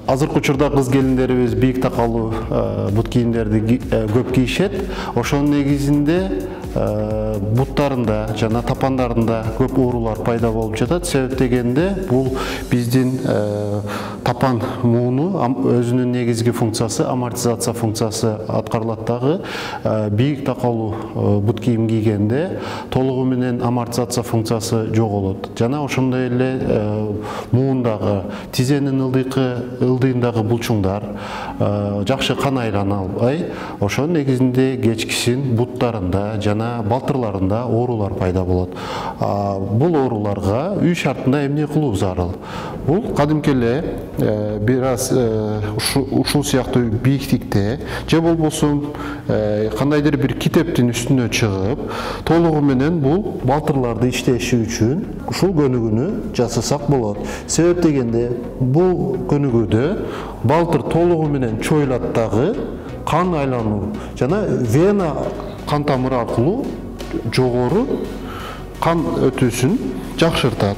Азыркы учурда кыз келиндерибиз бийик такалуу бут кийимдерди көп кийишет. Ошонун негизинде буттарында жана тапандарында көп оорулар пайда болуп жатат. Себеп дегенде бул биздин тапан мууну өзүнүн негизги функциясы, амортизация функциясы аткарылат дагы. Бийик такалуу бут кийим кийгенде толугу менен амортизация функциясы жоголот. Жана ошондой эле муундагы тизенин ылдыйындагы булчуңдар жакшы кан айлана албай, ошонун негизинде кечкисин буттарында жана балтырларында оорулар пайда болот. Бул ооруларга үй шартында эмне кылуу зарыл? Бул кадимки эле бир аз ушул сыяктуу бийиктикте же болбосо кандайдыр бир китептин үстүнө чыгып, толугу менен бул балтырларды иштеши үчүн ушул көнүгүүнү жасасак болот. Себеп дегенде бул көнүгүүдө балтыр толугу менен чоюлат дагы, кан айлануу жана вена кан тамыры аркылуу жогору кан өтүүсүн жакшыртат.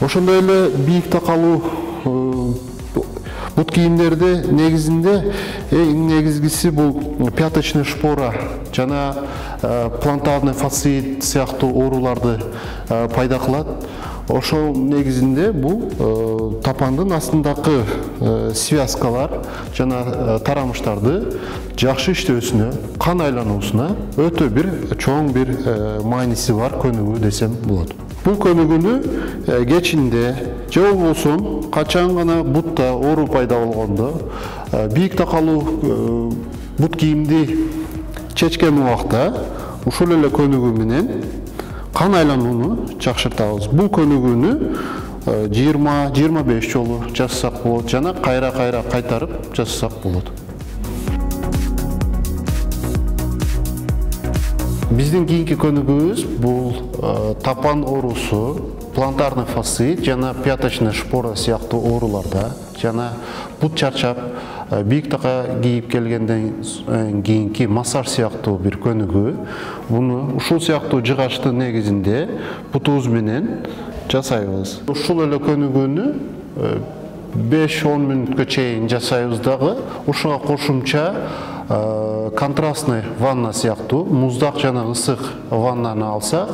Ошондой эле бийик такалуу бут кийимдерде негизинде эң негизгиси бул пяточный шпора жана плантарный фасциит сыяктуу ооруларды пайда кылат. Ошол негизинде бул тапандын астындагы связкалар жана тарамыштарды жакшы иштөөсүнө, кан айлануусуна өтө бир чоң бир мааниси бар көнүгүү десем болот. Бул көнүгүүнү кечинде же болбосо качан гана бутта оору пайда болгондо бийик такалуу бут кийимди чечкен убакта ушул эле көнүгүү менен кан айланууну жакшыртабыз. Бул көнүгүүнү 20-25 жолу жасасак болот жана кайра кайтарып жасасак болот. Биздин кийинки көнүгүүбүз бул тапан оорусу, плантарный фасциит жана пяточный шпора сыяктуу ооруларда жана бут чарчап бийик така кийип келгенден кийинки массаж сыяктуу бир көнүгүү. Буну ушул сыяктуу жыгачтын негизинде бутубуз менен жасайбыз. Ушул эле көнүгүүнү 5-10 мүнөткө чейин жасайбыз дагы. Ушуга кошумча контрастный ванна сыяктуу муздак жана ысык ваннаны алсак,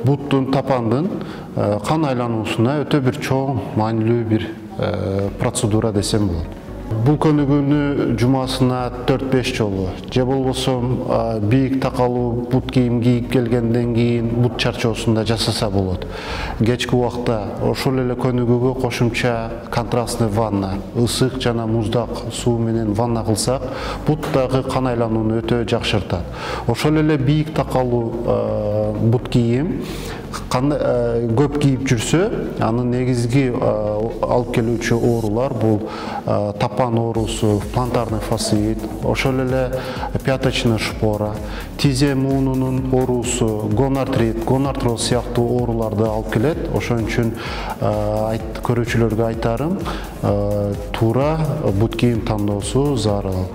буттун, тапандын кан айлануусуна өтө бир чоң маанилүү бир процедура десем болот. Бул көнүгүүнү жумасына 4-5 жолу же болбосо бийик такалуу бут кийим кийип келгенден кийин бут чарчоосунда жасаса болот. Кечки убакта ошол эле көнүгүүгө кошумча контрастный ванна, ысык жана муздак суу менен ванна кылсак, буттагы кан айланууну өтө жакшыртат. Ошол эле бийик такалуу бут кийим көп кийип жүрсө, анын негизги алып келүүчү оорулар бул тапан оорусу, плантарный фасциит, ошол эле пяточный шпора, тизе муунунун оорусу, гонартрит, гонартроз сыяктуу ооруларды алып келет. Ошон үчүн көрүүчүлөргө айтарым, туура бут кийим тандоосу зарыл.